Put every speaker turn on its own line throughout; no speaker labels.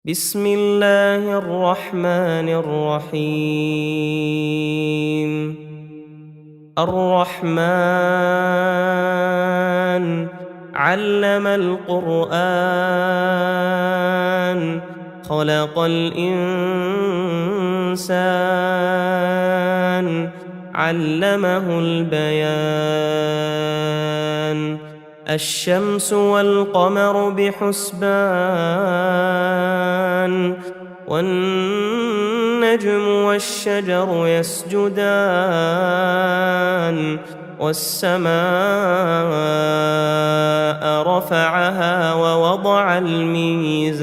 بسم الله الرحمن الرحيم. الرحمن علم القرآن خلق الإنسان علمه البيان. الشمس والقمر بحسبان والنجم والشجر يسجدان والسماء رفعها ووضع الميزان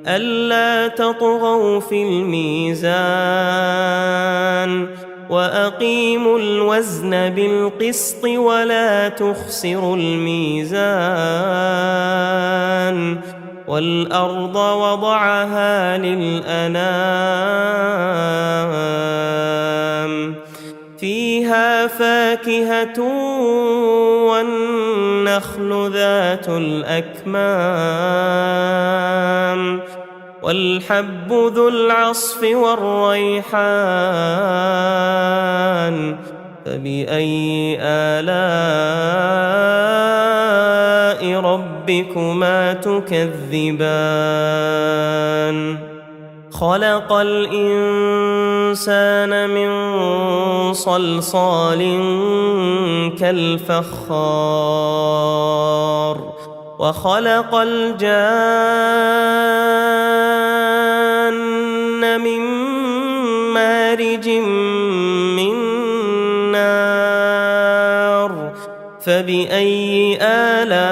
ألا تطغوا في الميزان وأقيموا الوزن بالقسط ولا تخسروا الميزان والأرض وضعها للأنام فيها فاكهة والنخل ذات الأكمام والحب ذو العصف والريحان فبأي آلاء ربكما تكذبان خلق الإنسان من صلصال كالفخار وخلق الجان من مارج من نار فبأي آلاء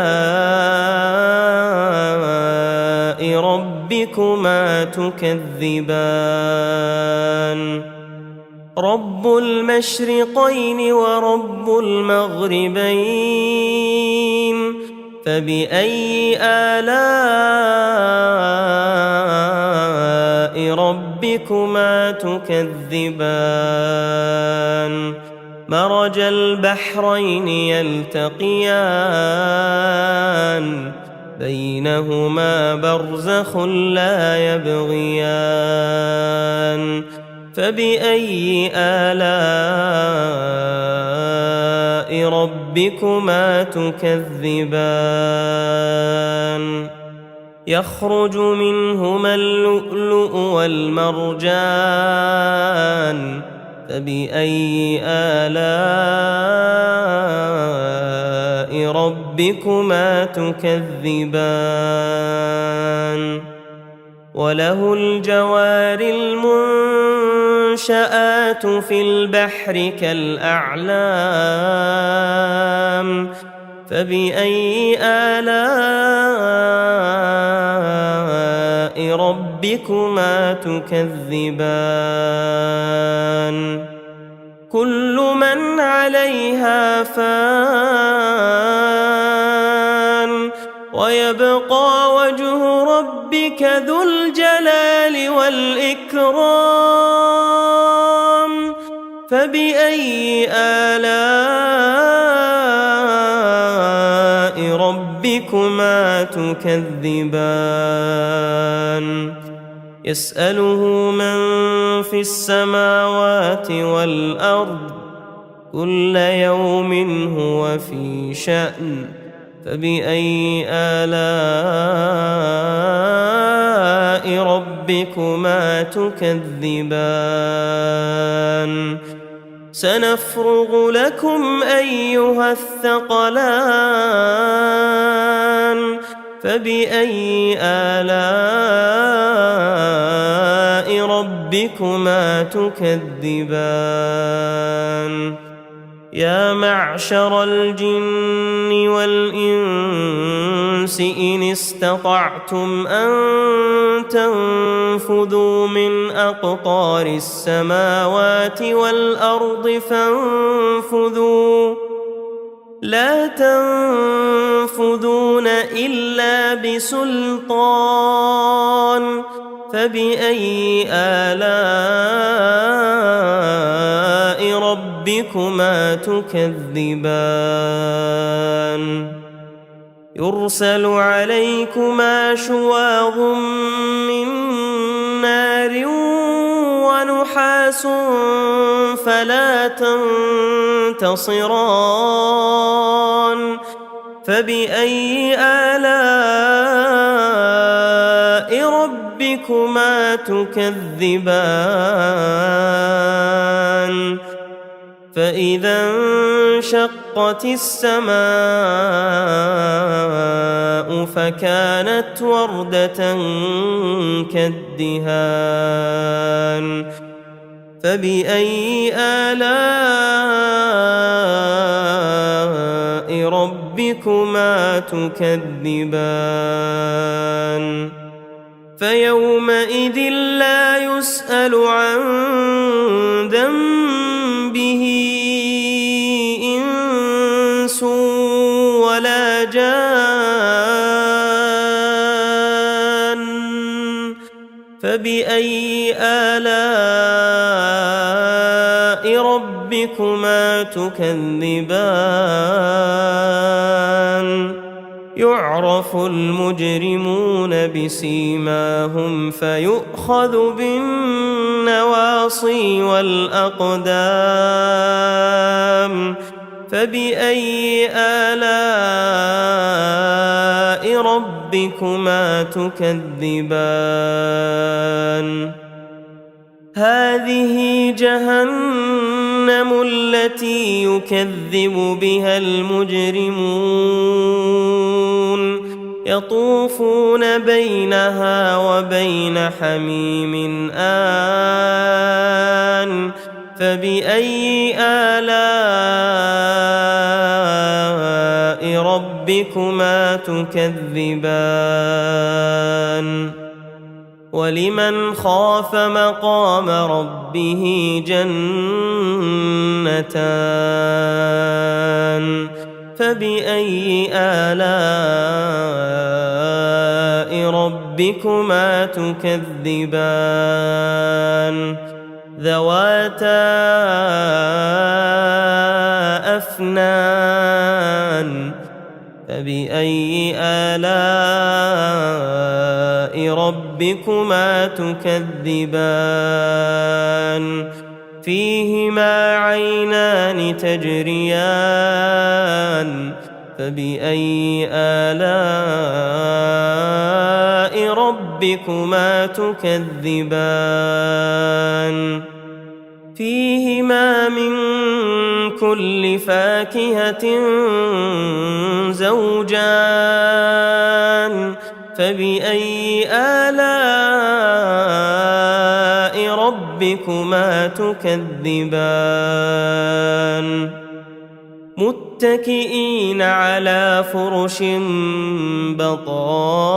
ربكما تكذبان رب المشرقين ورب المغربين فبأي آلاء ربكما تكذبان مرج البحرين يلتقيان بينهما برزخ لا يبغيان فبأي آلاء ربكما تكذبان يخرج منهما اللؤلؤ والمرجان فبأي آلاء ربكما تكذبان وله الجوار المنشآت في البحر كالأعلام فبأي آلاء ربكما تكذبان كل من عليها فان ويبقى وجه ربك ذو الجلال والإكرام فبأي آلاء ربكما تكذبان يسأله من في السماوات والأرض كل يوم هو في شأن فبأي آلاء ربكما تكذبان سنفرغ لكم أيها الثقلان فبأي آلاء ربكما تكذبان يا معشر الجن والإنس إن استطعتم أن تنفذوا من أقطار السماوات والأرض فانفذوا لا تنفذون إلا بسلطان فبأي آلاء ربكما تكذبان يرسل عليكما شواظ من نار ونحاس فلا تنتصران فبأي آلاء ربكما تكذبان فإذا انشقت السماء فكانت وردة كالدهان فبأي آلاء ربكما تكذبان فيومئذ لا يسأل عن ذنبه إنس ولا جان فبأي آلاء ربكما تكذبان يعرف المجرمون بسيماهم فيؤخذ بالنواصي والأقدام فبأي آلاء ربكما تكذبان هذه جهنم التي يكذب بها المجرمون يطوفون بينها وبين حميم آن فبأي آلاء ربكما تكذبان ولمن خاف مقام ربه جنتان فبأي آلاء ربكما تكذبان ذواتا أفنان فبأي آلاء ربكما تكذبان فيهما عينان تجريان فبأي آلاء ربكما تكذبان فيهما من كل فاكهة زوجان فبأي آلاء ربكما تكذبان متكئين على فرش بطائنها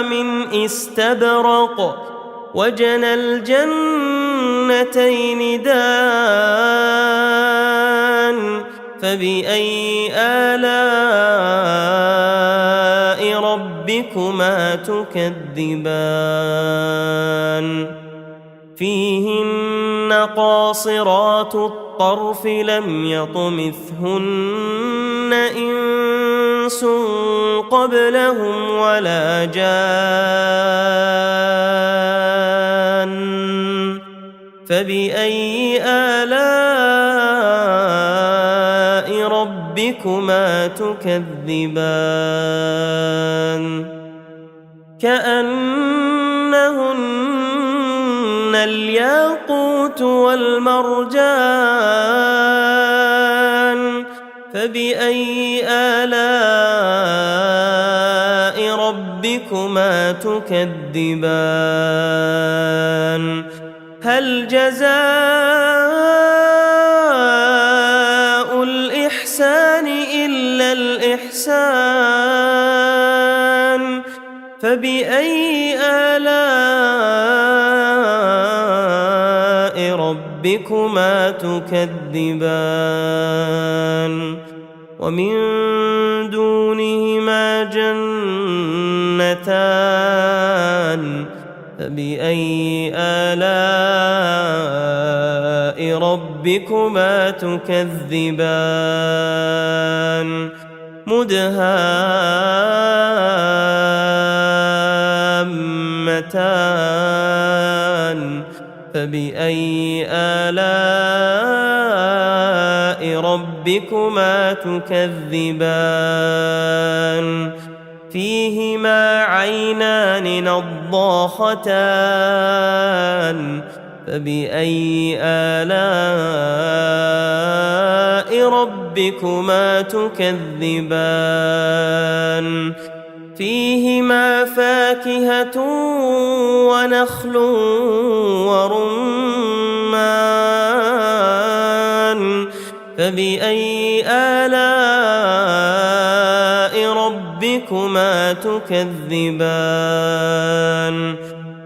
من استبرق وجنى الجنتين دان فبأي آلاء ربكما تكذبان فيهن قاصرات الطرف لم يطمثهن إنس قبلهم ولا جان فبأي آلاء ربكما تكذبان كأنهن الياقوت والمرجان فبأي آلاء ربكما تكذبان هل جزاء الإحسان إلا الإحسان فبأي آلاء ربكما تكذبان ومن دونهما جنتان فبأي آلاء ربكما تكذبان مدهامتان فبأي آلاء ربكما تكذبان فيهما عينان نضاختان فبأي آلاء ربكما تكذبان فيهما فاكهة ونخل ورمان فبأي آلاء ربكما تكذبان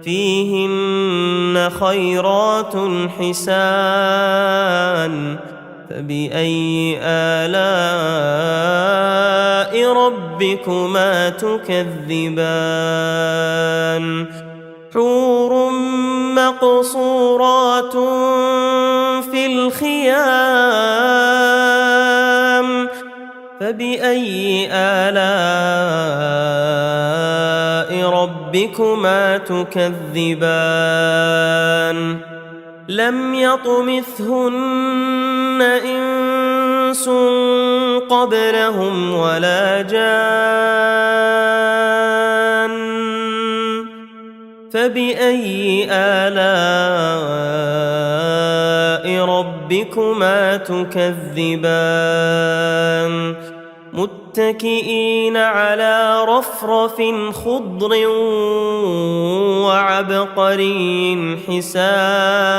فيهن خيرات حسان فبأي آلاء ربكما تكذبان حور مقصورات في الخيام فبأي آلاء ربكما تكذبان لم يطمثهن إنس قبلهم ولا جان فبأي آلاء ربكما تكذبان متكئين على رفرف خضر وعبقري حسان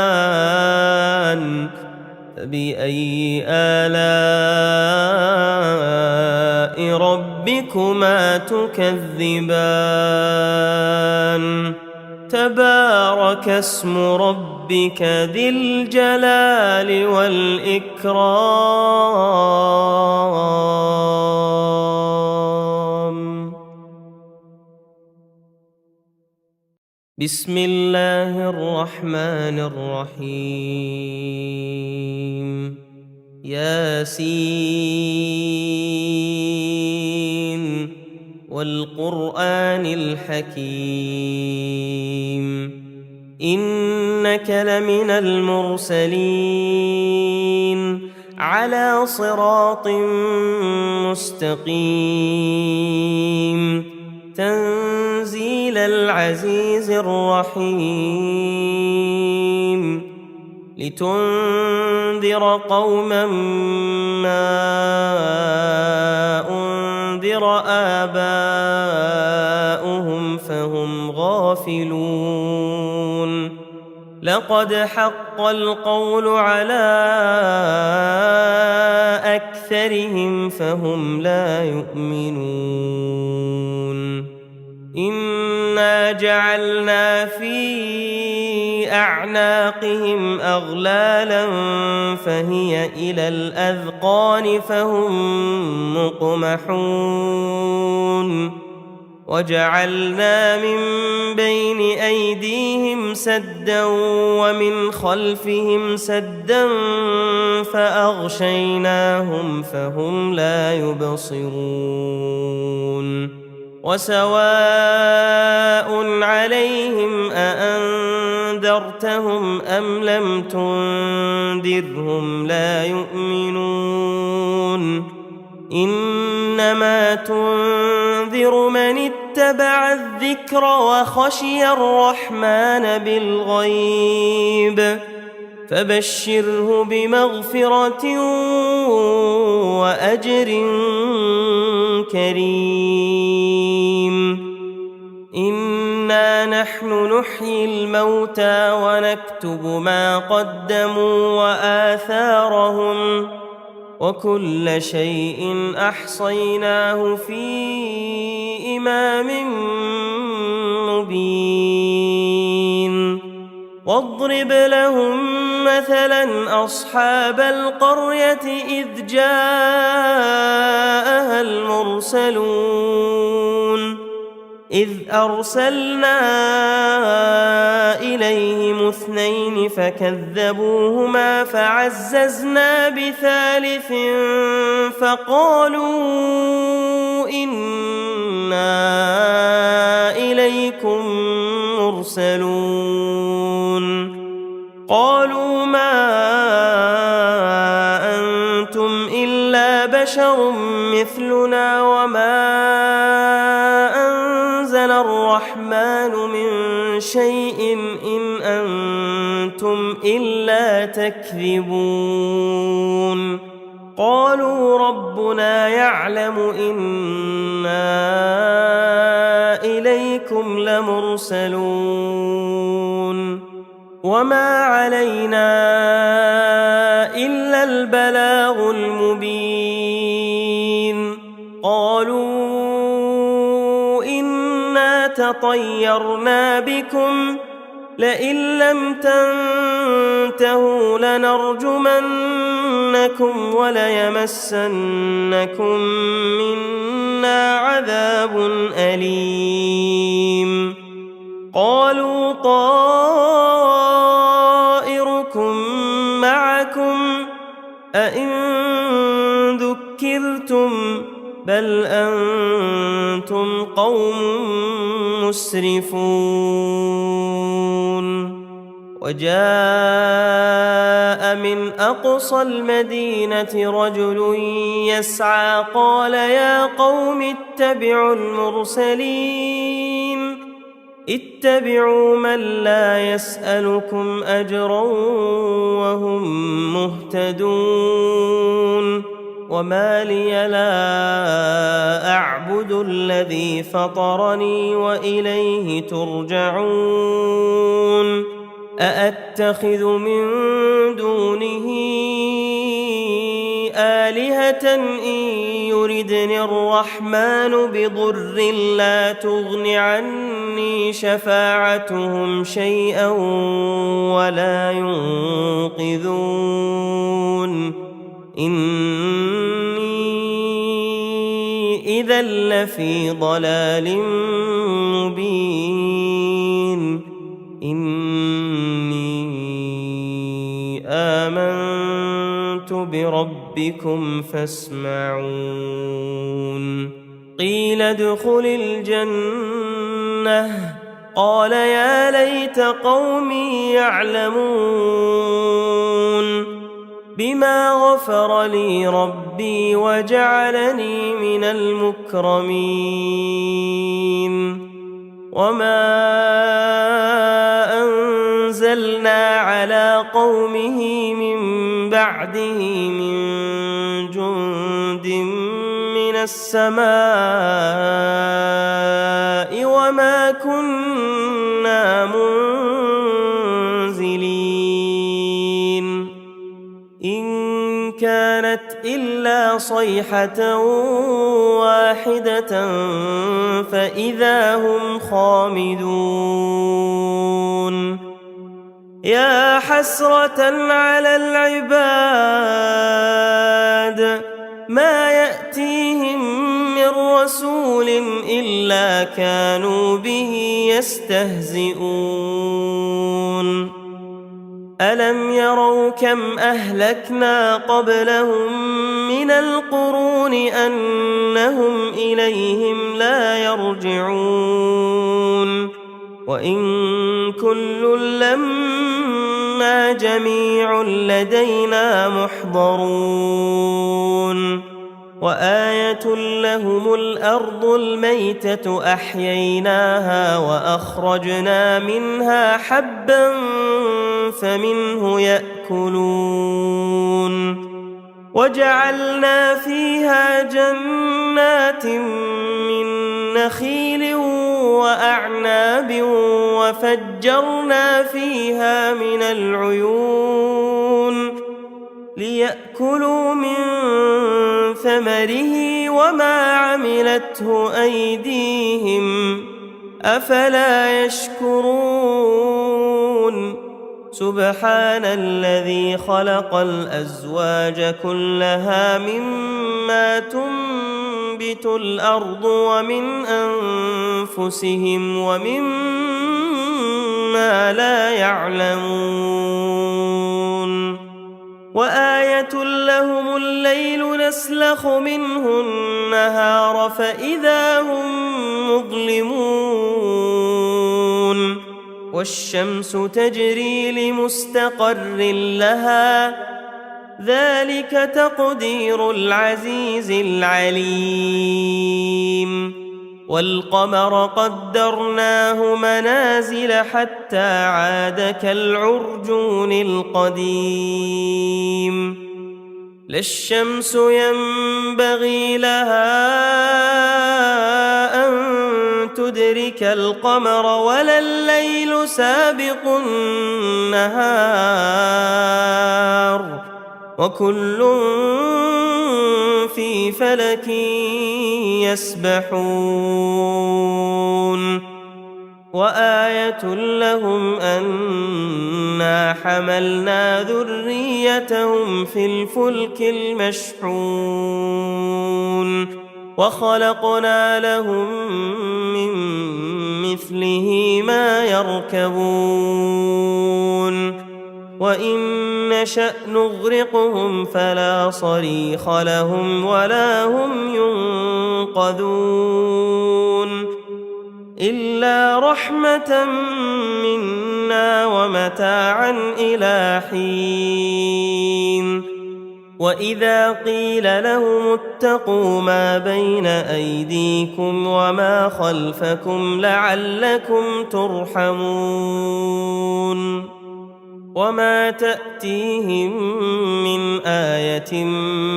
فبأي آلاء ربكما تكذبان تبارك اسم ربك ذي الجلال والإكرام بسم الله الرحمن الرحيم ياسين والقرآن الحكيم إنك لمن المرسلين على صراط مستقيم تنزيل العزيز الرحيم لتنذر قوما ما أنذر آباؤهم فهم غافلون لقد حق القول على أكثرهم فهم لا يؤمنون إنا جعلنا في أعناقهم أغلالا فهي إلى الأذقان فهم مقمحون وجعلنا من بين أيديهم سدا ومن خلفهم سدا فأغشيناهم فهم لا يبصرون وسواء عليهم أأنذرتهم أم لم تنذرهم لا يؤمنون إنما تنذر من اتبع الذكر وخشي الرحمن بالغيب فبشره بمغفرة وأجر كريم إنا نحن نحيي الموتى ونكتب ما قدموا وآثارهم وكل شيء أحصيناه في إمام مبين واضرب لهم مثلا أصحاب القرية إذ جاءها المرسلون إذ أرسلنا إليهم 2 فكذبوهما فعززنا ب3 فقالوا إنا إليكم مرسلون قالوا ما أنتم إلا بشر مثلنا وما أنزل الرحمن من شيء إن أنتم إلا تكذبون قالوا ربنا يعلم إنا إليكم لمرسلون وما علينا إلا البلاغ المبين قالوا إنا تطيرنا بكم لئن لم تنتهوا لنرجمنكم وليمسنكم منا عذاب أليم قالوا طائركم معكم أئن ذكرتم بل أنتم قوم مسرفون وجاء من أقصى المدينة رجل يسعى قال يا قوم اتبعوا المرسلين اتبعوا من لا يسألكم أجرا وهم مهتدون وما لي لا أعبد الذي فطرني وإليه ترجعون أأتخذ من دونه آلهة إن يردني الرحمن بضر لا تغن عني شفاعتهم شيئا ولا ينقذون إني إذا لفي ضلال مبين إني آمنت بربكم فاسمعون قيل ادخل الجنة قال يا ليت قومي يعلمون بما غفر لي ربي وجعلني من المكرمين وما أنزلنا على قومه من بعده من جند من السماء وما كنا منزلين إن كانت إلا صيحة واحدة فإذا هم خامدون يا حسرة على العباد ما يأتيهم من رسول إلا كانوا به يستهزئون ألم يروا كم أهلكنا قبلهم من القرون أنهم إليهم لا يرجعون وإن كل لما جميع لدينا محضرون وآية لهم الأرض الميتة أحييناها وأخرجنا منها حبا فمنه يأكلون وجعلنا فيها جنات من نخيل وأعناب وفجرنا فيها من العيون ليأكلوا من ثمره وما عملته أيديهم أفلا يشكرون سبحان الذي خلق الأزواج كلها مما تنبت الأرض ومن أنفسهم ومما لا يعلمون وآية لهم الليل نسلخ منه النهار فإذا هم مظلمون والشمس تجري لمستقر لها ذلك تقدير العزيز العليم والقمر قدرناه منازل حتى عاد كالعرجون القديم لا الشمس ينبغي لها أن تدرك القمر ولا الليل سابق النهار وكل في فلك يسبحون وآية لهم أنا حملنا ذريتهم في الفلك المشحون وخلقنا لهم من مثله ما يركبون وإن نشأ نغرقهم فلا صريخ لهم ولا هم ينقذون إلا رحمة منا ومتاعا إلى حين وإذا قيل لهم اتقوا ما بين أيديكم وما خلفكم لعلكم ترحمون وما تأتيهم من آية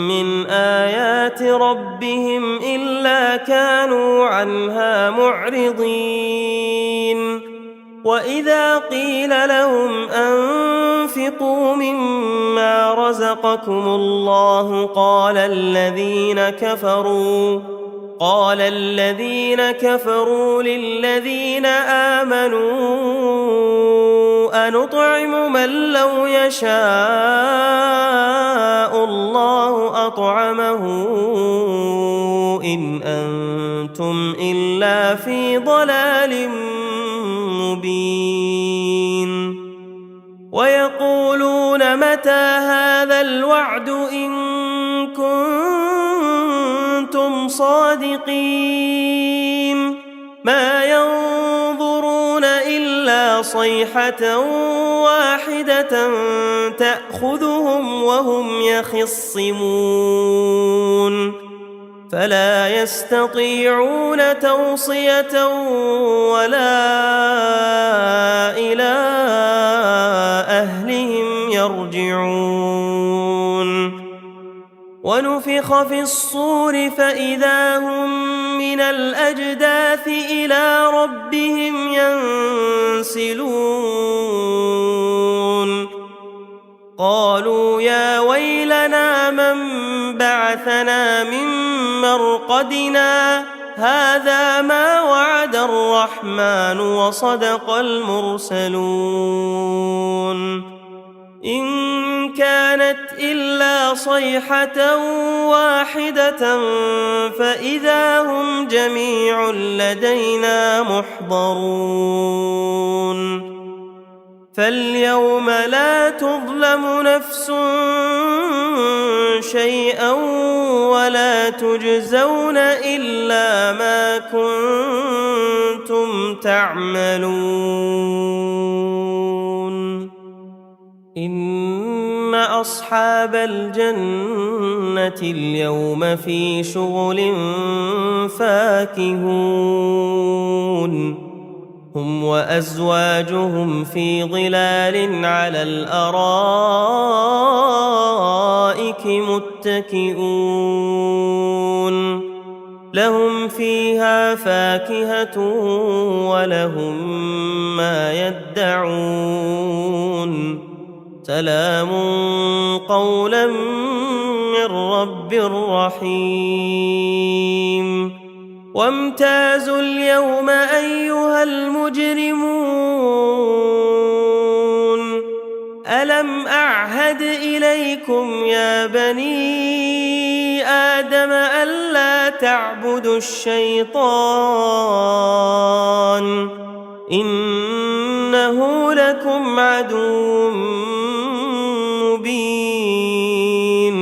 من آيات ربهم إلا كانوا عنها معرضين وإذا قيل لهم أنفقوا مما رزقكم الله قال الذين كفروا للذين آمنوا أنطعم من لو يشاء الله أطعمه إن أنتم إلا في ضلال مبين ويقولون متى هذا الوعد إن كنتم صادقين ما ينظرون إلا صيحة واحدة تأخذهم وهم يخصمون فلا يستطيعون توصية ولا إلى أهلهم يرجعون ونفخ في الصور فإذا هم من الأجداث إلى ربهم ينسلون قالوا يا ويلنا من بعثنا من مرقدنا هذا ما وعد الرحمن وصدق المرسلون إن كانت إلا صيحة واحدة فإذا هم جميع لدينا محضرون فاليوم لا تظلم نفس شيئا ولا تجزون إلا ما كنتم تعملون إن أصحاب الجنة اليوم في شغل فاكهون هم وأزواجهم في ظلال على الأرائك متكئون لهم فيها فاكهة ولهم ما يدعون سلام قولا من رب رحيم وامتازوا اليوم أيها المجرمون ألم أعهد إليكم يا بني آدم ألا تعبدوا الشيطان إنه لكم عدو مبين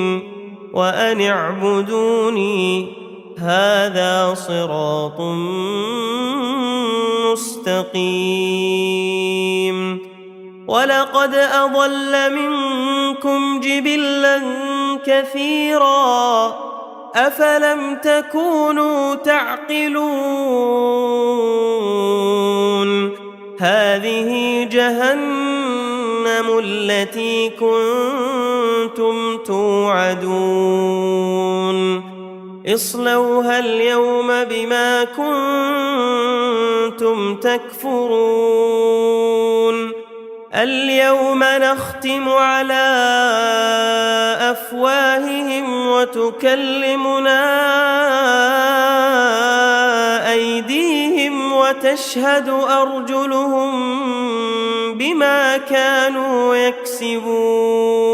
وأن اعبدوني هذا صراط مستقيم ولقد أضل منكم جبلا كثيرا أفلم تكونوا تعقلون هذه جهنم التي كنتم توعدون اصلوها اليوم بما كنتم تكفرون اليوم نختم على أفواههم وتكلمنا أيديهم وتشهد أرجلهم بما كانوا يكسبون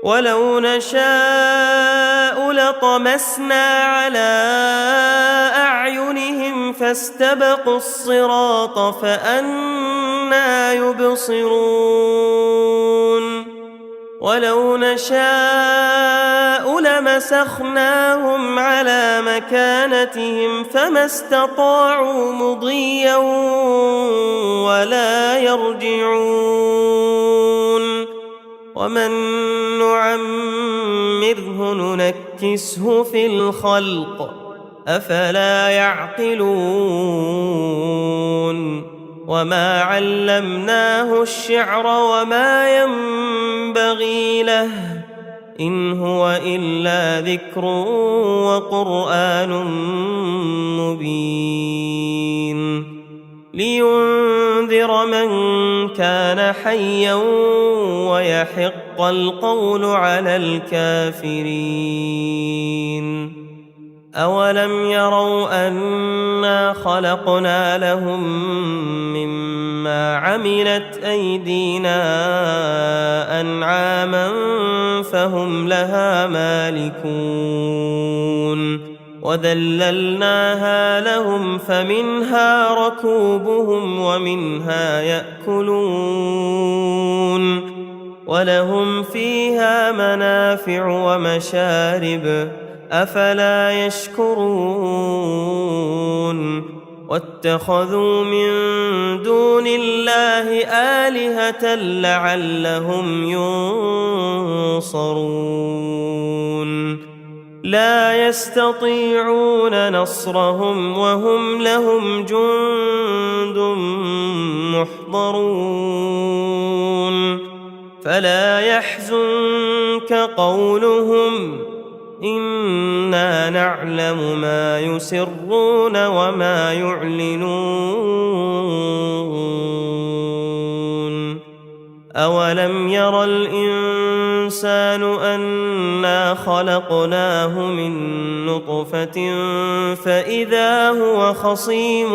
ولو نشاء لطمسنا على أعينهم فاستبقوا الصراط فأنى يبصرون ولو نشاء لمسخناهم على مكانتهم فما استطاعوا مضيا ولا يرجعون ومن نعمره ننكسه في الخلق أفلا يعقلون وما علمناه الشعر وما ينبغي له إن هو إلا ذكر وقرآن مبين لينذر من كان حيا ويحق القول على الكافرين أولم يروا أنا خلقنا لهم مما عملت أيدينا أنعاما فهم لها مالكون وذللناها لهم فمنها ركوبهم ومنها يأكلون ولهم فيها منافع ومشارب أفلا يشكرون واتخذوا من دون الله آلهة لعلهم ينصرون لا يستطيعون نصرهم وهم لهم جند محضرون فلا يحزنك قولهم إنا نعلم ما يسرون وما يعلنون أولم ير الإنسان أنا خلقناه من نطفة فإذا هو خصيم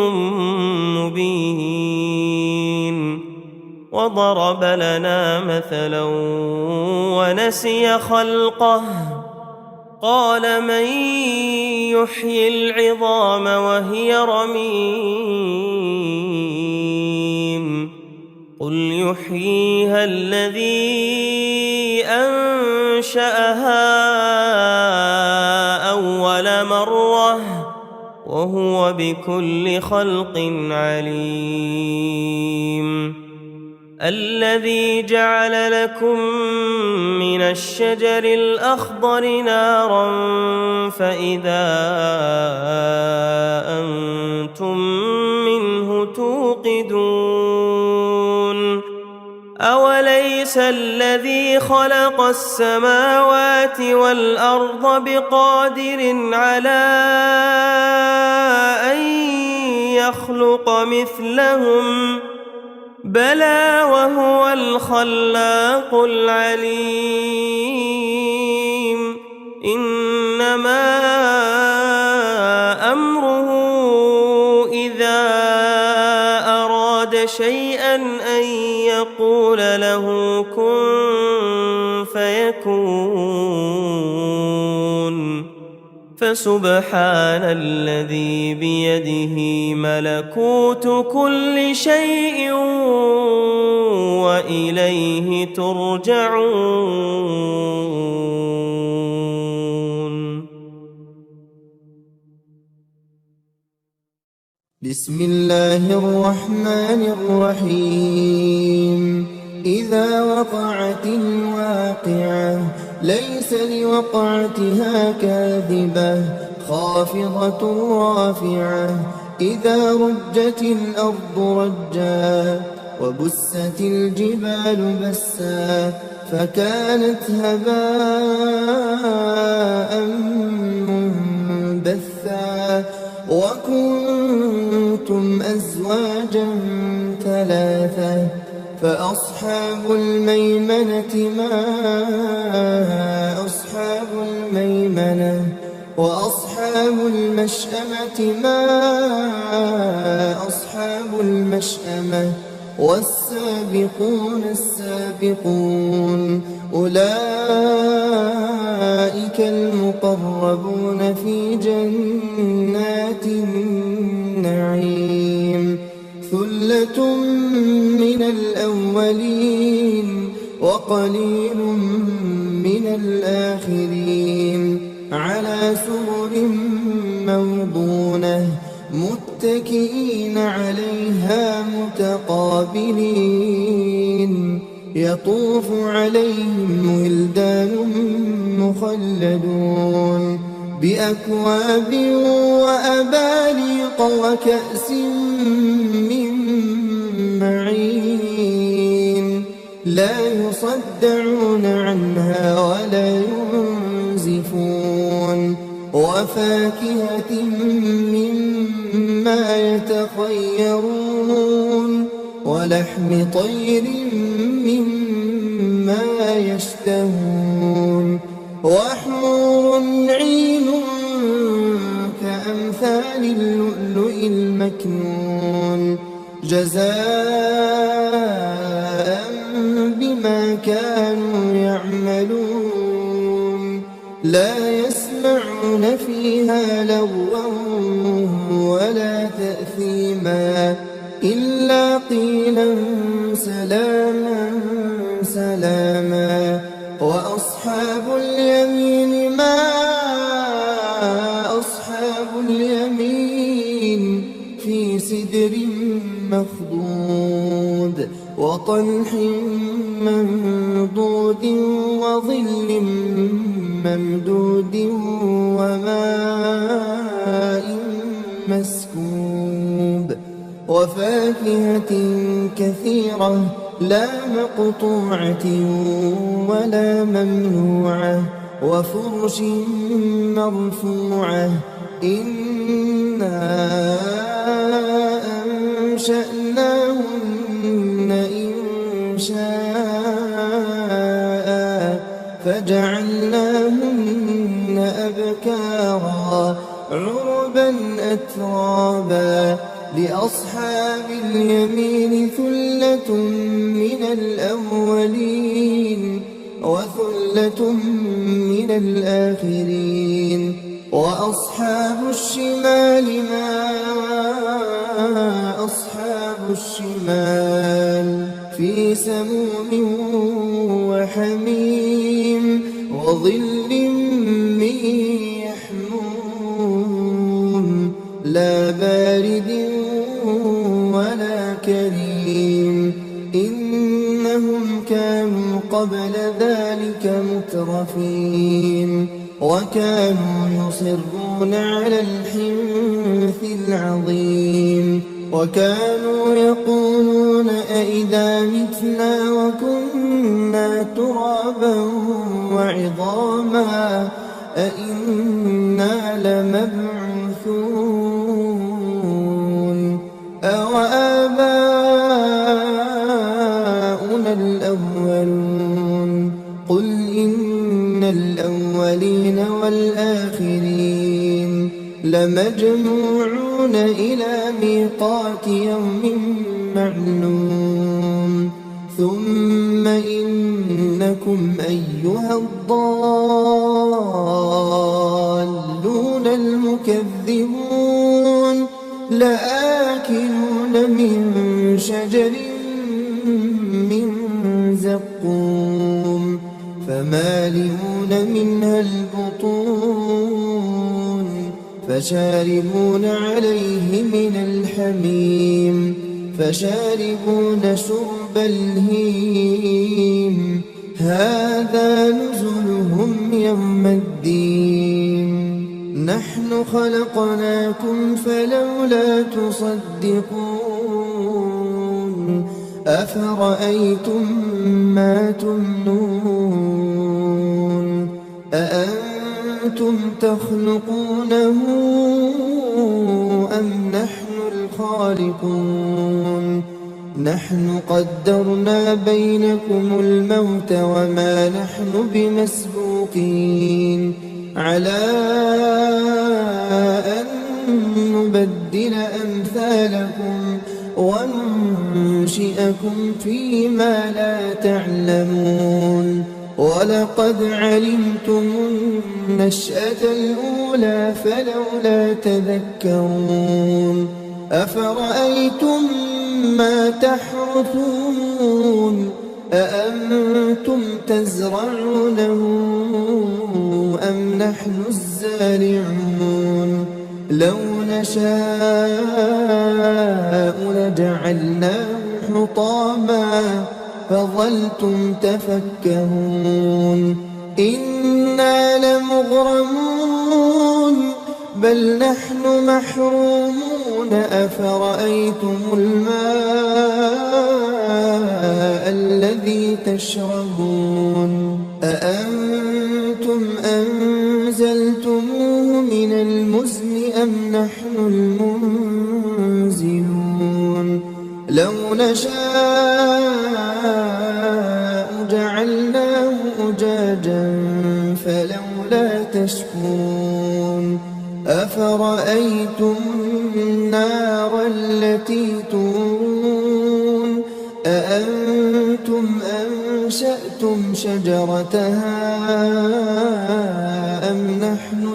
مبين وضرب لنا مثلا ونسي خلقه قال من يحيي العظام وهي رميم قل يحييها الذي أنشأها أول مرة وهو بكل خلق عليم الذي جعل لكم من الشجر الأخضر نارا فإذا أنتم منه توقدون أوليس الذي خلق السماوات والأرض بقادر على أن يخلق مثلهم بلى وهو الخلاق العليم إنما أمره إذا أراد شيئا أن يقول له كن فيكون فسبحان الذي بيده ملكوت كل شيء وإليه ترجعون.
بسم الله الرحمن الرحيم. إذا وقعت الواقعة ليس لوقعتها كاذبة خافضة رافعة. إذا رجت الأرض رجا وبست الجبال بسا فكانت هباء منبثا وكنتم أزواجا ثلاثة فأصحاب الميمنة ما أصحاب الميمنة وأصحاب المشأمة ما أصحاب المشأمة والسابقون السابقون أولئك المقربون في جنات النعيم. ثلة من الأولين وقليل من الآخرين على سرر موضونة متكئين عليها متقابلين يطوف عليهم ولدان مخلدون بأكواب وأباريق وكأس من معين لا يصدعون عنها ولا ينزفون وفاكهة مما يتخيرون ولحم طير مما يشتهون وحور عين كأمثال اللؤلؤ المكنون جزاء بما كانوا يعملون لا يسمعون فيها لغوا ولا تأثيما إلا قيلا سلاما سلاما. وأصحاب اليمين ما أصحاب اليمين في سدر مخضود وطلح منضود وظل ممدود وماء مسكوب وفاكهة كثيرة لا مقطوعة ولا ممنوعة وفرش مرفوعة إنا أنشأناهن إنشاء فجعلناهن أبكارا عربا أترابا. لأصحاب اليمين ثلة من الأولين وثلة من الآخرين. وأصحاب الشمال ما أصحاب الشمال في سموم وحميم وظل من يحموم لا بارد ولا كريم إنهم كانوا قبل ذلك مترفين وكانوا يصرون على الحنث العظيم وكانوا يقولون أئذا متنا وكنا ترابا وعظاما أئنا لمبعوثون أوآباؤنا الأولون قل إن الأولين والآخرين لمجموعون إلى ميقات يوم معلوم ثم إنكم أيها الضالون لآكلون من شجر من زقوم فمالئون منها البطون فشاربون عليه من الحميم فشاربون شرب الهيم هذا نزلهم يوم الدين نحن خلقناكم فلولا تصدقون أفرأيتم ما تمنون أأنتم تخلقونه أم نحن الخالقون نحن قدرنا بينكم الموت وما نحن بمسبوقين على أن نبدل أمثالكم وننشئكم فيما لا تعلمون ولقد علمتم النشأة الأولى فلولا تذكرون أفرأيتم ما تحرثون أأنتم تزرعونه أم نحن الزارعون لو نشاء لجعلناه حطاما فظلتم تفكهون إنا لمغرمون بل نحن محرومون أفرأيتم الماء الذي تشربون أأنتم أنزلتموه من المزن أم نحن المنزلون لو نشاء جعلناه أجاجا فلولا تشكرون أفرأيتم النار التي تورون أأنتم أنشأتم شجرتها أم نحن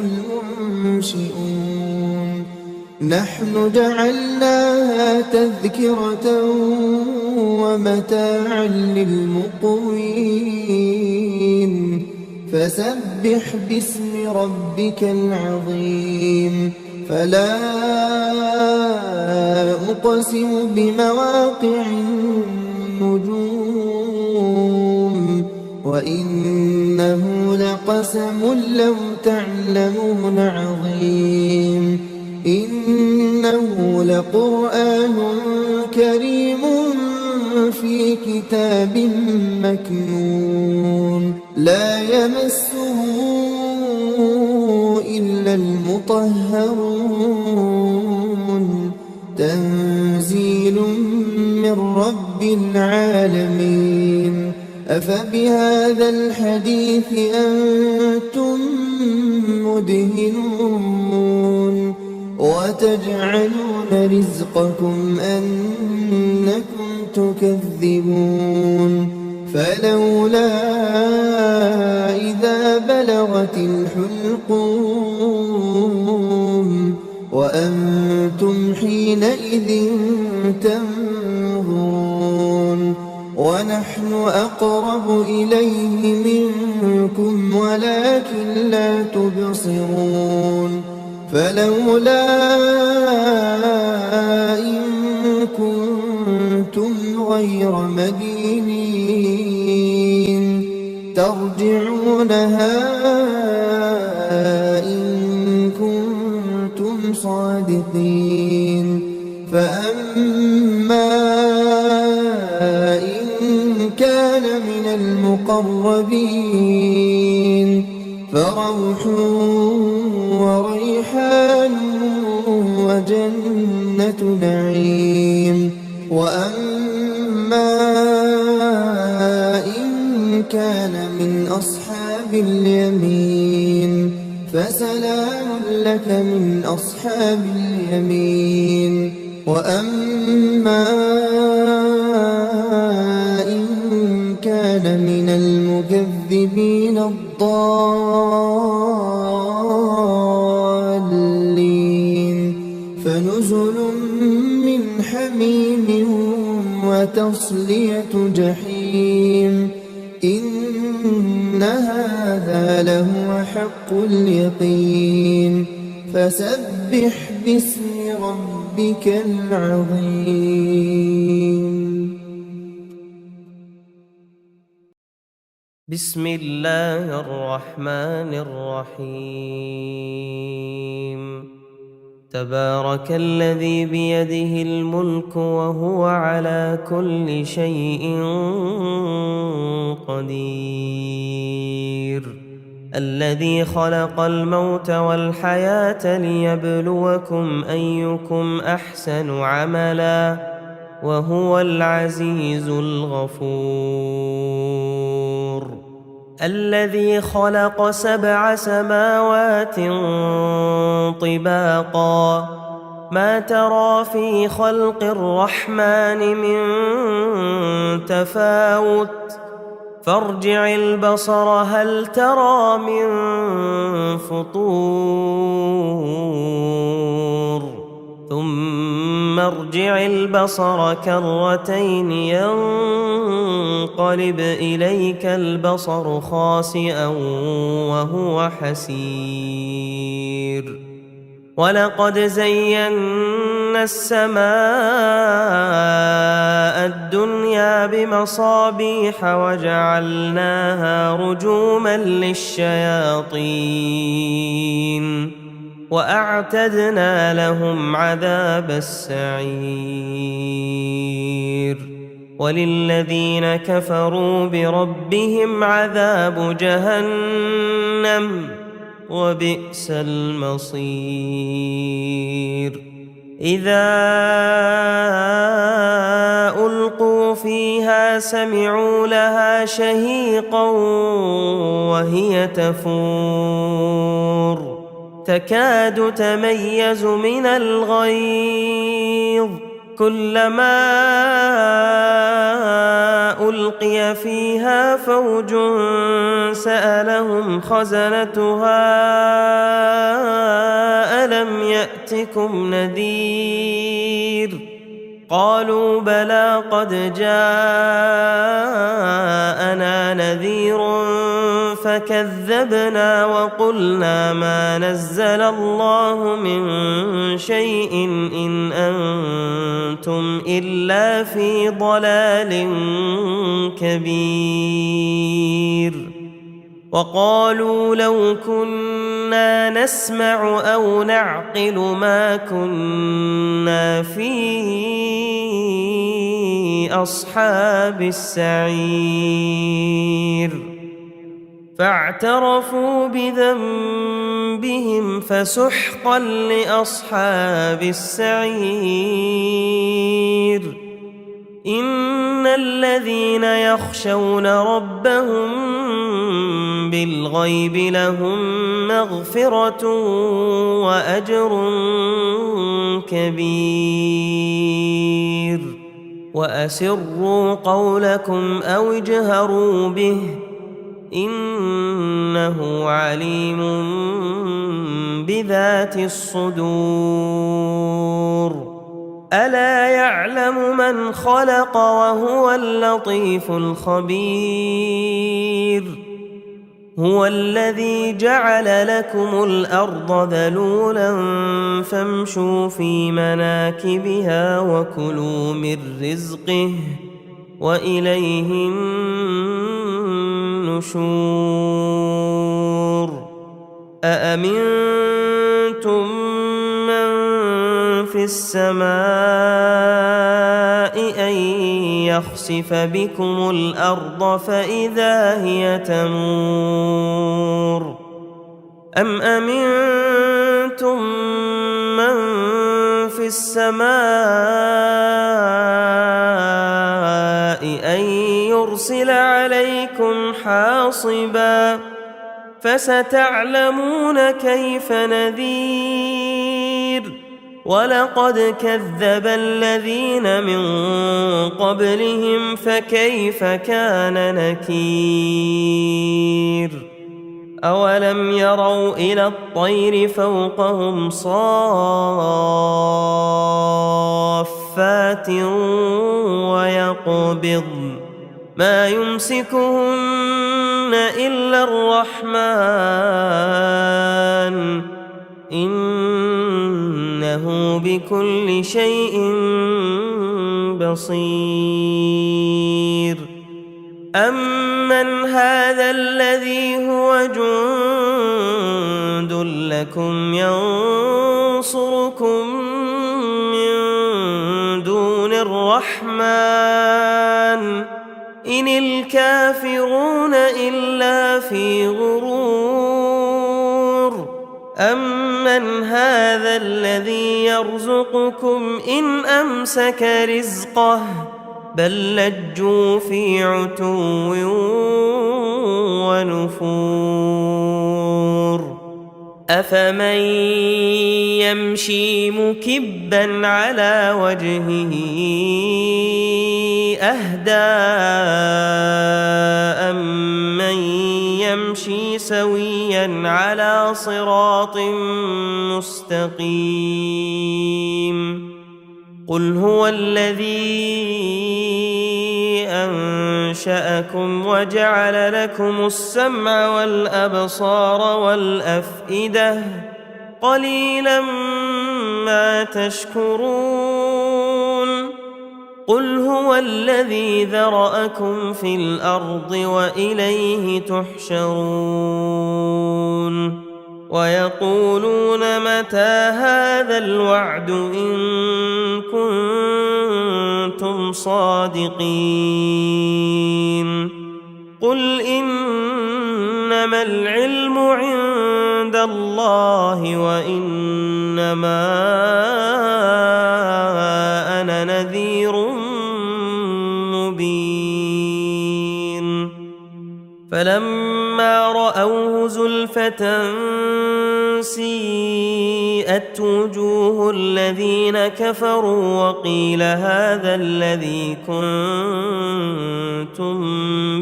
المنشئون نحن جعلناها تذكرة ومتاعا للمقوين فسبح باسم ربك العظيم فلا أقسم بمواقع النجوم وإنه لقسم لو تعلمون عظيم إنه لقرآن كريم في كتاب مكنون لا يمسه إلا المطهرون تنزيل من رب العالمين أفبهذا الحديث أنتم مدهنون وتجعلون رزقكم أنكم تكذبون فلولا إذا بلغت الحلقوم وأنتم حينئذ تنظرون ونحن أقرب إليه منكم ولكن لا تبصرون فلولا إن كنتم غير مدينين ترجعونها إن كنتم صادقين فأما إن كان من المقربين فروح وريحان وجنة نعيم وأما إن كان من أصحاب اليمين فسلام لك من أصحاب اليمين وأما إن كان من المكذبين الضالين فنزل من حميم وتصلية جحيم إن هذا لهو حق اليقين فسبح باسم ربك العظيم.
بسم الله الرحمن الرحيم. تبارك الذي بيده الملك وهو على كل شيء قدير. الذي خلق الموت والحياة ليبلوكم أيكم أحسن عملا وهو العزيز الغفور. الذي خلق 7 سماوات طباقا ما ترى في خلق الرحمن من تفاوت فارجع البصر هل ترى من فطور ثم ارجع البصر كرتين ينقلب إليك البصر خاسئا وهو حسير. ولقد زينا السماء الدنيا بمصابيح وجعلناها رجوما للشياطين وأعتدنا لهم عذاب السعير. وللذين كفروا بربهم عذاب جهنم وبئس المصير. إذا ألقوا فيها سمعوا لها شهيقا وهي تفور تكاد تميز من الغيظ كلما ألقي فيها فوج سألهم خزنتها ألم يأتكم نذير قالوا بلى قد جاءنا نذير فكذبنا وقلنا ما نزل الله من شيء إن أنتم إلا في ضلال كبير. وقالوا لو كنا نسمع أو نعقل ما كنا في أصحاب السعير فاعترفوا بذنبهم فسحقا لأصحاب السعير. إن الذين يخشون ربهم بالغيب لهم مغفرة وأجر كبير. وأسروا قولكم أو اجهروا به إنه عليم بذات الصدور. ألا يعلم من خلق وهو اللطيف الخبير. هو الذي جعل لكم الأرض ذلولا فامشوا في مناكبها وكلوا من رزقه وإليه النشور. أأمنتم من في السماء أن يخسف بكم الأرض فإذا هي تمور أم أمنتم من في السماء أن يرسل عليكم حاصبا فستعلمون كيف نذير. ولقد كذب الذين من قبلهم فكيف كان نكير. أولم يروا إلى الطير فوقهم صافات ويقبضن ما يمسكهن إلا الرحمن إنه بكل شيء بصير أمن هذا الذي هو جند لكم ينصركم من دون الرحمن إن الكافرون إلا في غرور أمن هذا الذي يرزقكم إن أمسك رزقه بل لجوا في عتو ونفور أفمن يمشي مكبا على وجهه أهدى أمن يمشي سويا على صراط مستقيم قل هو الذي أنشأكم وجعل لكم السمع والأبصار والأفئدة قليلا ما تشكرون قل هو الذي ذرأكم في الأرض وإليه تحشرون ويقولون متى هذا الوعد إن كنتم صادقين قل إنما العلم عند الله وإنما أنا نذير مبين فلما رأوه زلفة سيئت وجوه الذين كفروا وقيل هذا الذي كنتم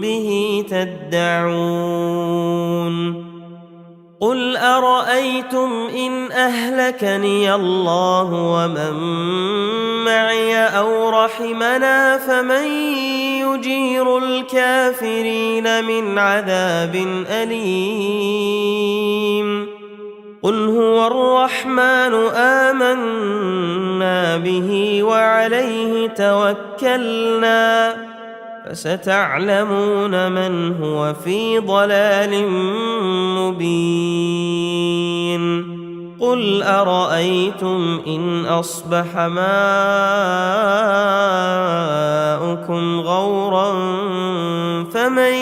به تدعون قل أرأيتم إن أهلكني الله ومن معي أو رحمنا فمن يجير الكافرين من عذاب أليم قل هو الرحمن آمنا به وعليه توكلنا فستعلمون من هو في ضلال مبين قل أرأيتم إن أصبح ماؤكم غورا فمن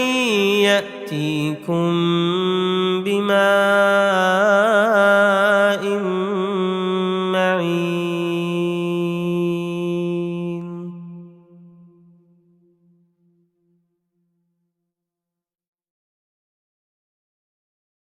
يأتيكم